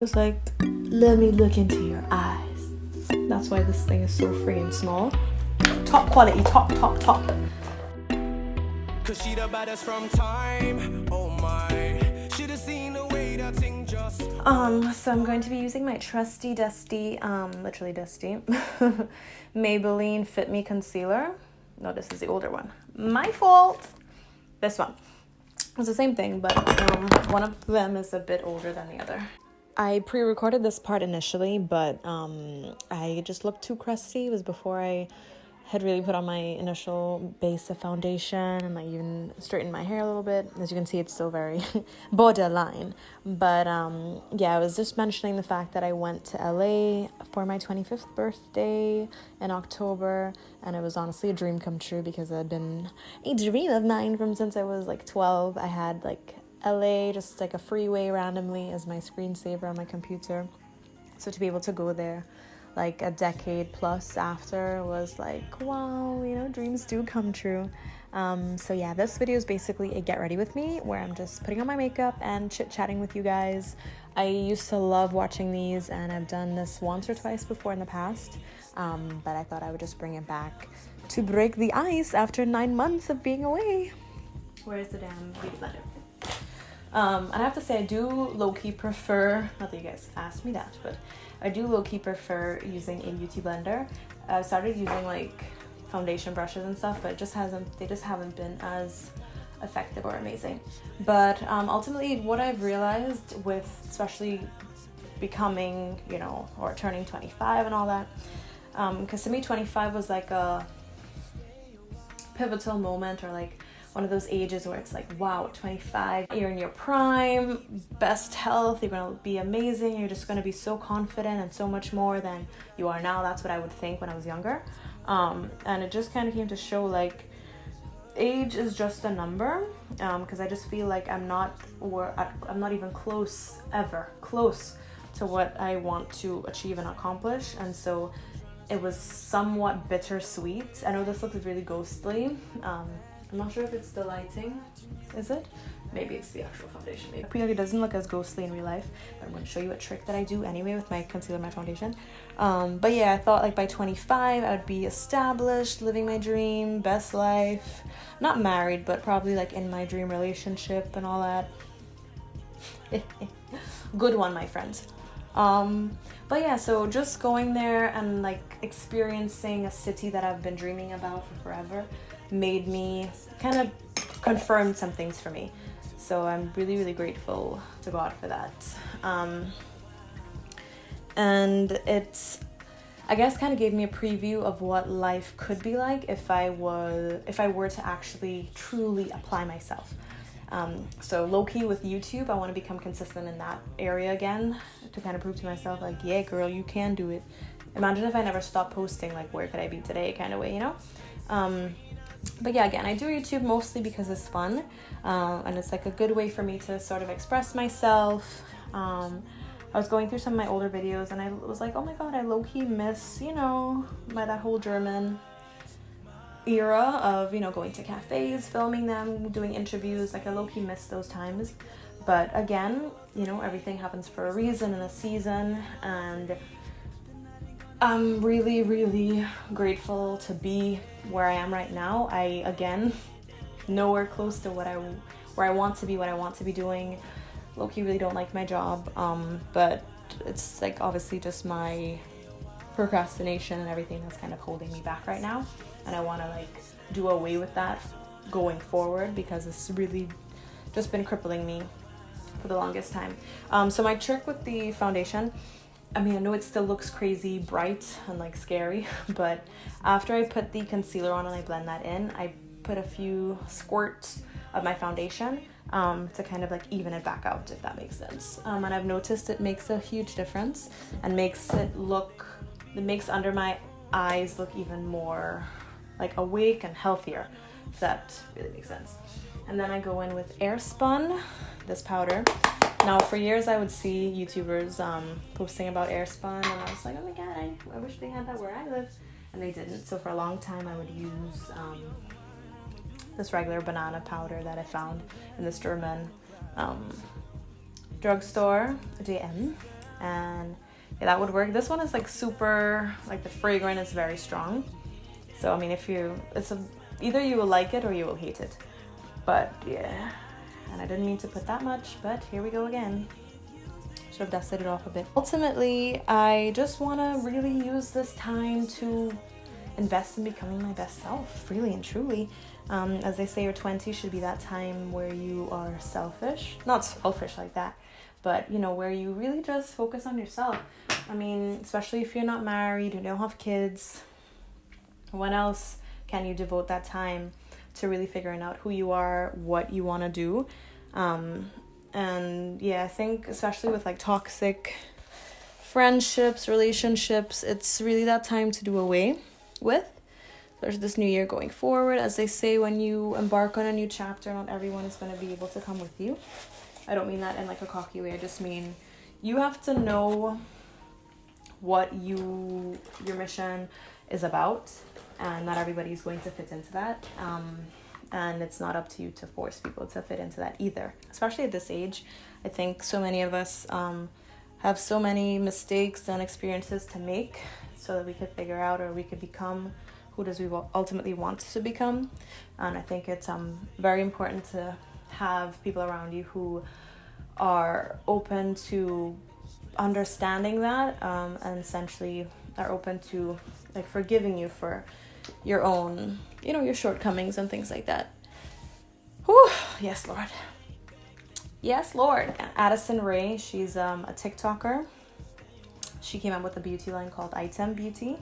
It's like, let me look into your eyes. That's why this thing is so freaking small. Top quality, top. Cause she the baddest from time. Oh my. Should have seen the way that thing just. So I'm going to be using my trusty dusty, literally dusty, Maybelline Fit Me concealer. No, this is the older one. My fault. This one. It's the same thing, but one of them is a bit older than the other. I pre-recorded this part initially, but I just looked too crusty. It was before I had really put on my initial base of foundation and like even straightened my hair a little bit. As you can see, it's still very borderline. But yeah, I was just mentioning the fact that I went to LA for my 25th birthday in October, and it was honestly a dream come true because it had been a dream of mine from since I was like 12. I had like LA, just like a freeway randomly as my screensaver on my computer. So to be able to go there like a decade plus after was like, wow, you know, dreams do come true. So yeah, this video is basically a get ready with me where I'm just putting on my makeup and chit-chatting with you guys. I used to love watching these, and I've done this once or twice before in the past, but I thought I would just bring it back to break the ice after 9 months of being away. Where's the damn beauty blender? And I have to say, I do low-key prefer, not that you guys asked me that, but I do low-key prefer using a beauty blender. I started using like foundation brushes and stuff, but they just haven't been as effective or amazing. But ultimately, what I've realized with especially becoming, you know, or turning 25 and all that, because to me 25 was like a pivotal moment, or like one of those ages where it's like, wow, 25, you're in your prime, best health, you're gonna be amazing, you're just gonna be so confident and so much more than you are now. That's what I would think when I was younger. And it just kind of came to show like age is just a number, because I just feel like I'm not even close to what I want to achieve and accomplish. And so it was somewhat bittersweet. I know this looks really ghostly. I'm not sure if it's the lighting. Is it? Maybe it's the actual foundation. Maybe it doesn't look as ghostly in real life, but I'm going to show you a trick that I do anyway with my concealer and my foundation. But yeah, I thought like by 25 I would be established, living my dream, best life. Not married, but probably like in my dream relationship and all that. Good one, my friends. But yeah, so just going there and like experiencing a city that I've been dreaming about for forever made me kind of confirmed some things for me. So I'm really, really grateful to God for that. And it's, I guess, kind of gave me a preview of what life could be like if I were to actually truly apply myself. So low-key with YouTube, I want to become consistent in that area again to kind of prove to myself like, yeah, girl, you can do it. Imagine if I never stopped posting, like, where could I be today kind of way, you know? But yeah, again, I do YouTube mostly because it's fun, and it's like a good way for me to sort of express myself. I was going through some of my older videos and I was like, oh my god, I low-key miss, you know, that whole German era of, you know, going to cafes, filming them, doing interviews. Like I low-key miss those times. But again, you know, everything happens for a reason and a season, and I'm really, really grateful to be where I am right now. I, again, nowhere close to where I want to be, what I want to be doing. Low-key really don't like my job, but it's like obviously just my procrastination and everything that's kind of holding me back right now. And I want to like do away with that going forward because it's really just been crippling me for the longest time. So my trick with the foundation, I mean, I know it still looks crazy bright and like scary, but after I put the concealer on and I blend that in, I put a few squirts of my foundation to kind of like even it back out, if that makes sense. And I've noticed it makes a huge difference and makes under my eyes look even more like awake and healthier, if that really makes sense. And then I go in with Airspun, this powder. Now, for years, I would see YouTubers posting about Airspun, and I was like, oh my god, I wish they had that where I live, and they didn't. So for a long time, I would use this regular banana powder that I found in this German drugstore, GRWM. and yeah, that would work. This one is like super, like the fragrance is very strong. So I mean, either you will like it or you will hate it. But yeah, and I didn't mean to put that much, but here we go again. Should have dusted it off a bit. Ultimately, I just want to really use this time to invest in becoming my best self, really and truly. As they say, your 20s should be that time where you are selfish. Not selfish like that, but you know, where you really just focus on yourself. I mean, especially if you're not married, you don't have kids, when else can you devote that time to really figuring out who you are, what you want to do? And yeah, I think especially with like toxic friendships, relationships, it's really that time to do away with. There's this new year going forward. As they say, when you embark on a new chapter, not everyone is going to be able to come with you. I don't mean that in like a cocky way. I just mean you have to know what your mission is about, and not everybody's going to fit into that. And it's not up to you to force people to fit into that either. Especially at this age, I think so many of us have so many mistakes and experiences to make so that we could figure out, or we could become who does we ultimately want to become. And I think it's very important to have people around you who are open to understanding that, and essentially are open to like forgiving you for your own, you know, your shortcomings and things like that. Whew, yes, Lord. Yes, Lord. Addison Rae, she's a TikToker. She came up with a beauty line called Item Beauty.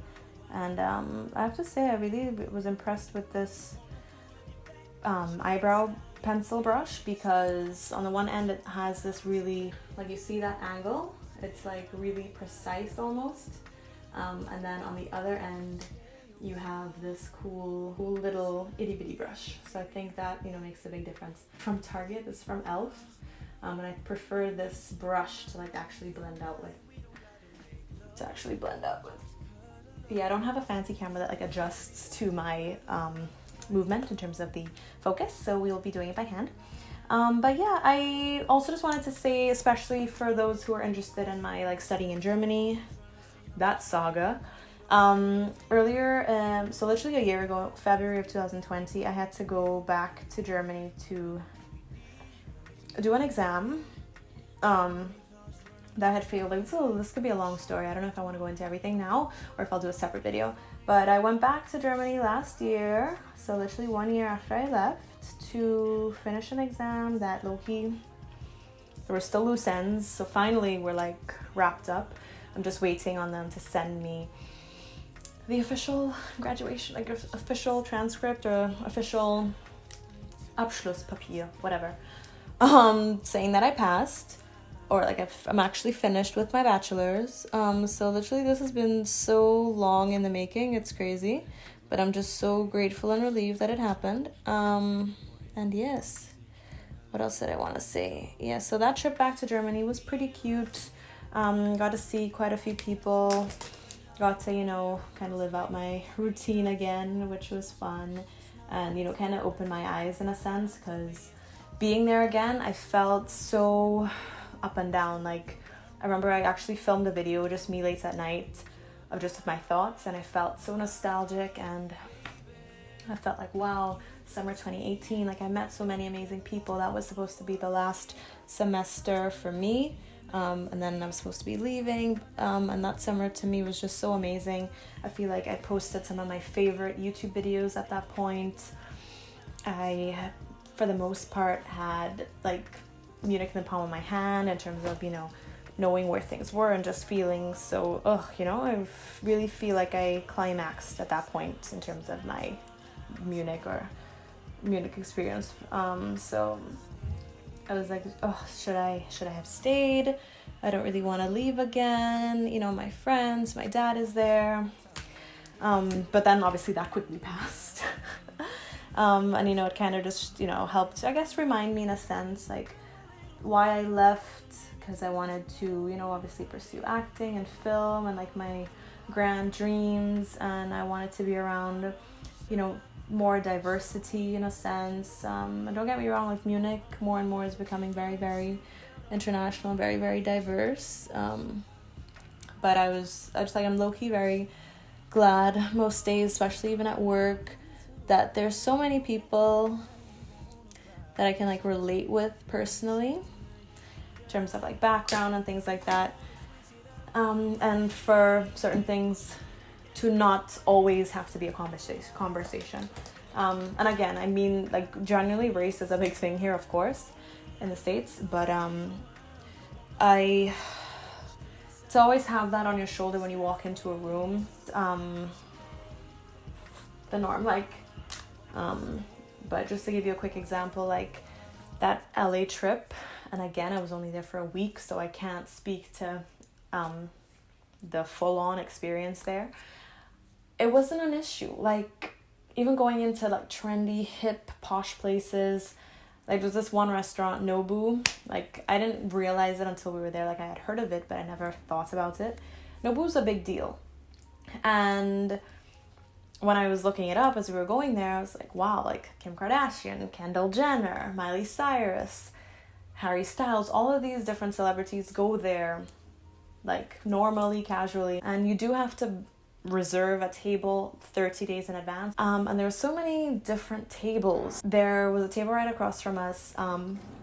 And I have to say, I really was impressed with this eyebrow pencil brush, because on the one end it has this really, like, you see that angle? It's like really precise almost. And then on the other end, you have this cool little itty bitty brush. So I think that, you know, makes a big difference. From Target, it's from e.l.f. And I prefer this brush to like actually blend out with. Yeah, I don't have a fancy camera that like adjusts to my movement in terms of the focus, so we'll be doing it by hand. But yeah, I also just wanted to say, especially for those who are interested in my like studying in Germany, that saga. Earlier, so literally a year ago, February of 2020, I had to go back to Germany to do an exam that had failed. Like, so this could be a long story. I don't know if I want to go into everything now or if I'll do a separate video. But I went back to Germany last year, so literally 1 year after I left, to finish an exam that low-key, there were still loose ends, so finally we're like wrapped up. I'm just waiting on them to send me the official graduation, like official transcript or official Abschlusspapier, whatever, saying that I passed, or like I'm actually finished with my bachelor's. So literally this has been so long in the making, it's crazy, but I'm just so grateful and relieved that it happened. And yes, what else did I want to say? Yeah, so that trip back to Germany was pretty cute. Got to see quite a few people, got to, you know, kind of live out my routine again, which was fun, and, you know, kind of open my eyes in a sense, because being there again, I felt so up and down. Like, I remember I actually filmed a video, just me late at night, of just my thoughts, and I felt so nostalgic, and I felt like, wow, summer 2018, like I met so many amazing people. That was supposed to be the last semester for me, and then I'm supposed to be leaving, and that summer to me was just so amazing. I feel like I posted some of my favorite YouTube videos at that point. I, for the most part, had like Munich in the palm of my hand in terms of, you know, knowing where things were and just feeling so, you know, I really feel like I climaxed at that point in terms of my Munich experience. So I was like, should I have stayed? I don't really want to leave again. You know, my friends, my dad is there. But then obviously that quickly passed. And, you know, it kind of just, you know, helped, I guess, remind me in a sense, like, why I left, because I wanted to, you know, obviously pursue acting and film and, like, my grand dreams, and I wanted to be around, you know, more diversity in a sense. And don't get me wrong, like, Munich more and more is becoming very, very international, very, very diverse. But I just like, I'm low-key very glad most days, especially even at work, that there's so many people that I can like relate with personally in terms of like background and things like that. And for certain things to not always have to be a conversation. And again, I mean, like, generally race is a big thing here, of course, in the States, but to always have that on your shoulder when you walk into a room, the norm, like, but just to give you a quick example, like that LA trip, and again, I was only there for a week, so I can't speak to the full-on experience there. It wasn't an issue. Like, even going into like trendy, hip, posh places, like there's this one restaurant, Nobu. Like, I didn't realize it until we were there. Like, I had heard of it, but I never thought about it. Nobu's a big deal. And when I was looking it up as we were going there, I was like, wow, like Kim Kardashian, Kendall Jenner, Miley Cyrus, Harry Styles, all of these different celebrities go there like normally, casually. And you do have to reserve a table 30 days in advance. And there were so many different tables. There was a table right across from us,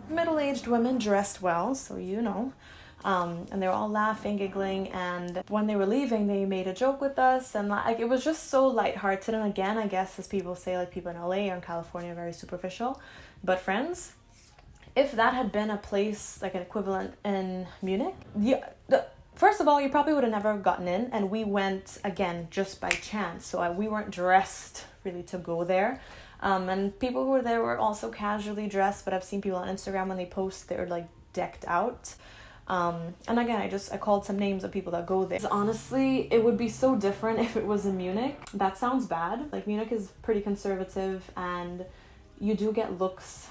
middle-aged women dressed well, so you know. And they were all laughing, giggling, and when they were leaving, they made a joke with us, and like it was just so lighthearted. And again, I guess as people say, like people in LA or in California are very superficial. But friends, if that had been a place like an equivalent in Munich, first of all, you probably would have never gotten in, and we went again just by chance, so we weren't dressed really to go there. And people who were there were also casually dressed, but I've seen people on Instagram when they post, they're like decked out. And again, I called some names of people that go there. Honestly, it would be so different if it was in Munich. That sounds bad. Like, Munich is pretty conservative, and you do get looks.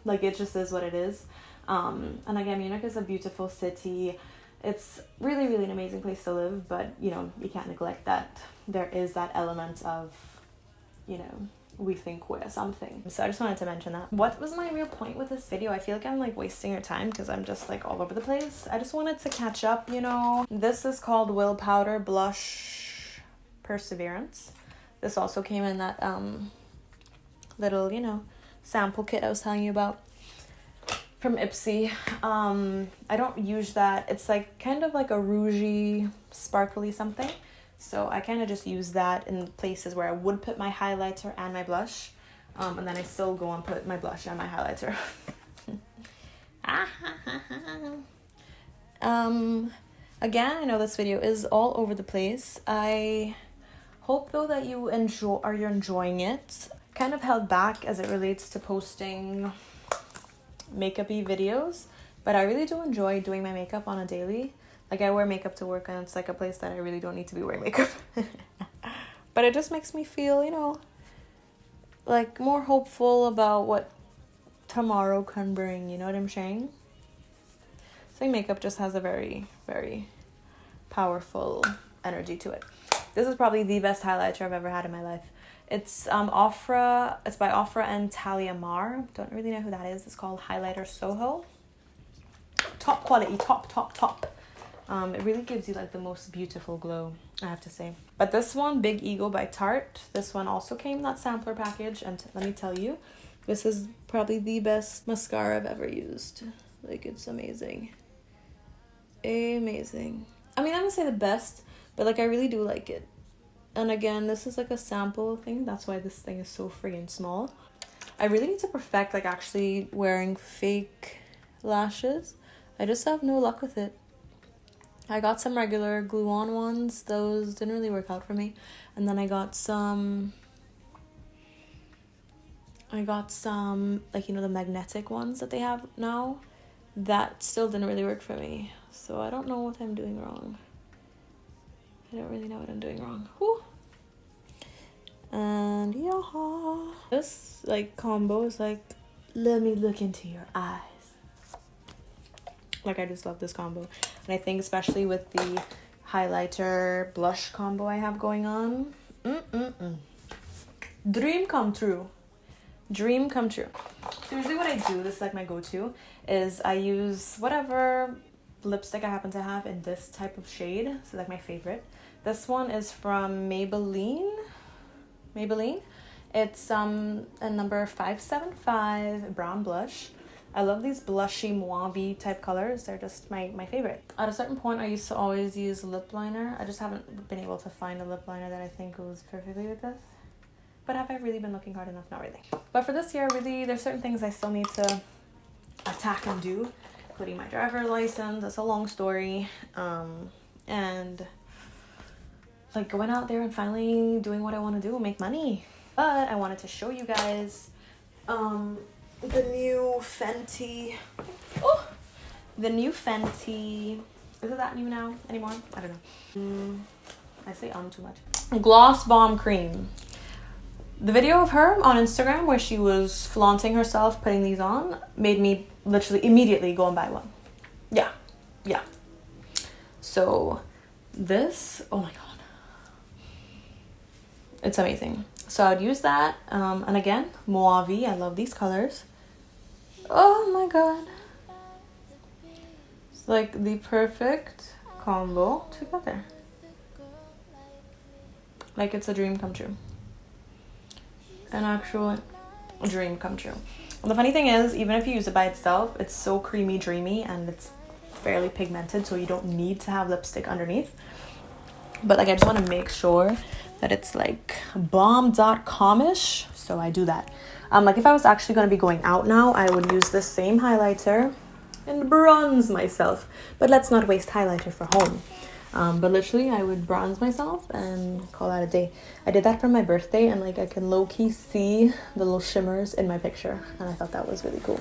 Like, it just is what it is. And again, Munich is a beautiful city. It's really, really an amazing place to live, but, you know, you can't neglect that there is that element of, you know, we think we're something. So I just wanted to mention that. What was my real point with this video? I feel like I'm like wasting your time because I'm just like all over the place. I just wanted to catch up, you know. This is called Will Powder Blush Perseverance. This also came in that little, you know, sample kit I was telling you about from Ipsy. I don't use that. It's like kind of like a rougey, sparkly something. So I kind of just use that in places where I would put my highlighter and my blush. And then I still go and put my blush and my highlighter. Again, I know this video is all over the place. I hope though that you're enjoying it. Kind of held back as it relates to posting makeup-y videos, but I really do enjoy doing my makeup on a daily. Like, I wear makeup to work, and it's like a place that I really don't need to be wearing makeup. But it just makes me feel, you know, like more hopeful about what tomorrow can bring, you know what I'm saying? So makeup just has a very, very powerful energy to it. This is probably the best highlighter I've ever had in my life. It's Ofra. It's by Ofra and Talia Mar. Don't really know who that is. It's called Highlighter Soho. Top quality, top. It really gives you like the most beautiful glow, I have to say. But this one, Big Ego by Tarte, this one also came in that sampler package, and let me tell you, this is probably the best mascara I've ever used. Like, it's amazing. Amazing. I mean, I wouldn't say the best, but like I really do like it. And again, this is like a sample thing. That's why this thing is so friggin' small. I really need to perfect like actually wearing fake lashes. I just have no luck with it. I got some regular glue-on ones. Those didn't really work out for me. And then I got some like, you know, the magnetic ones that they have now. That still didn't really work for me. So I don't know what I'm doing wrong. I don't really know what I'm doing wrong. Whew. And yeah, this like combo is like, let me look into your eyes. Like, I just love this combo. And I think especially with the highlighter blush combo I have going on, dream come true. Dream come true. So usually what I do, this is like my go-to, is I use whatever lipstick I happen to have in this type of shade. So like my favorite. This one is from Maybelline. It's a number 575 brown blush. I love these blushy mauve type colors. They're just my favorite. At a certain point, I used to always use lip liner. I just haven't been able to find a lip liner that I think goes perfectly with this. But have I really been looking hard enough? Not really. But for this year, really, there's certain things I still need to attack and do, including my driver's license. That's a long story. And like going out there and finally doing what I want to do, make money. But I wanted to show you guys the new Fenty. Oh, the new Fenty. Is it that new now anymore? I don't know. I say too much. Gloss Bomb Cream. The video of her on Instagram where she was flaunting herself putting these on made me literally immediately go and buy one. Yeah. So this, oh my god, it's amazing. So I'd use that, and again, Mauve. I love these colors. Oh my god, it's like the perfect combo together. Like it's a dream come true. An actual dream come true. And the funny thing is, even if you use it by itself, it's so creamy dreamy and it's fairly pigmented, so you don't need to have lipstick underneath. But like I just want to make sure that it's like bomb.com-ish, so I do that. Like if I was actually going to be going out now, I would use the same highlighter and bronze myself, but let's not waste highlighter for home. But literally I would bronze myself and call that a day. I did that for my birthday, and like I can low-key see the little shimmers in my picture, and I thought that was really cool.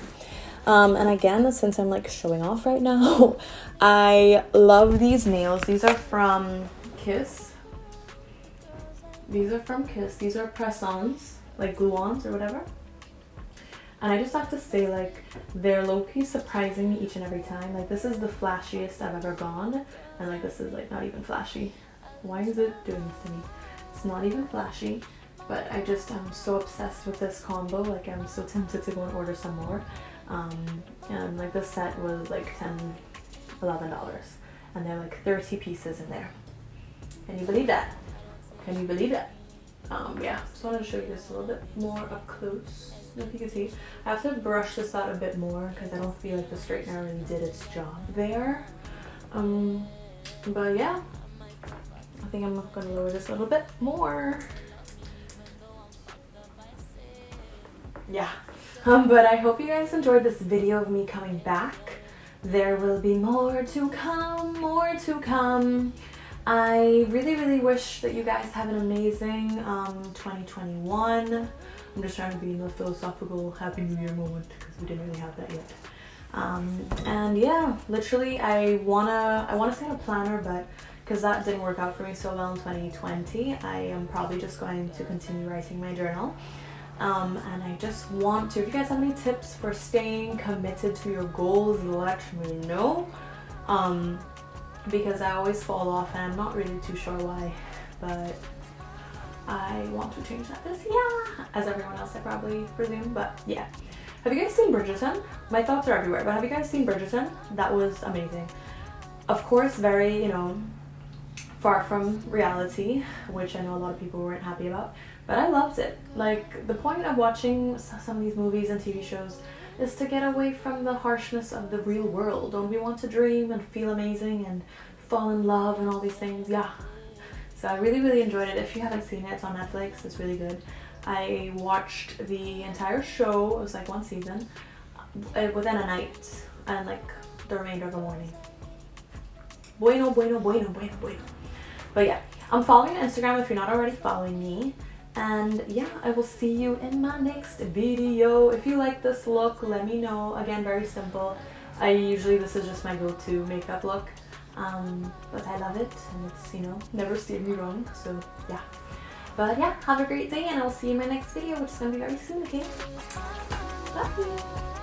And again, since I'm like showing off right now, I love these nails. These are from Kiss. These are press-ons, like glue-ons or whatever. And I just have to say, like, they're low-key surprising me each and every time. Like, this is the flashiest I've ever gone. And, like, this is, like, not even flashy. Why is it doing this to me? It's not even flashy. But I'm so obsessed with this combo. Like, I'm so tempted to go and order some more. And, like, this set was, like, $11. And there are, like, 30 pieces in there. Can you believe that? Can you believe that? Yeah, just wanted to show you this a little bit more up close. If you can see, I have to brush this out a bit more because I don't feel like the straightener really did its job there. But yeah, I think I'm gonna lower this a little bit more. Yeah, but I hope you guys enjoyed this video of me coming back. There will be more to come, more to come. I really wish that you guys have an amazing 2021. I'm just trying to be in a philosophical Happy New Year moment because we didn't really have that yet. And yeah, literally I wanna say a planner, but because that didn't work out for me so well in 2020, I am probably just going to continue writing my journal. And I just want to, if you guys have any tips for staying committed to your goals, let me know. Because I always fall off and I'm not really too sure why, but I want to change that this year, as everyone else I probably presume. But yeah, have you guys seen Bridgerton? My thoughts are everywhere, but have you guys seen Bridgerton? That was amazing. Of course, very, you know, far from reality, which I know a lot of people weren't happy about, but I loved it. Like, the point of watching some of these movies and TV shows is to get away from the harshness of the real world. Don't we want to dream and feel amazing and fall in love and all these things? Yeah. So I really enjoyed it. If you haven't seen it, it's on Netflix. It's really good. I watched the entire show. It was like one season within a night and like the remainder of the morning. Bueno. But yeah, I'm following on Instagram if you're not already following me. And yeah, I will see you in my next video. If you like this look, let me know. Again, very simple. This is just my go-to makeup look. But I love it, and it's, you know, never steered me wrong. So yeah. But yeah, have a great day, and I'll see you in my next video, which is gonna be very soon, okay? Bye.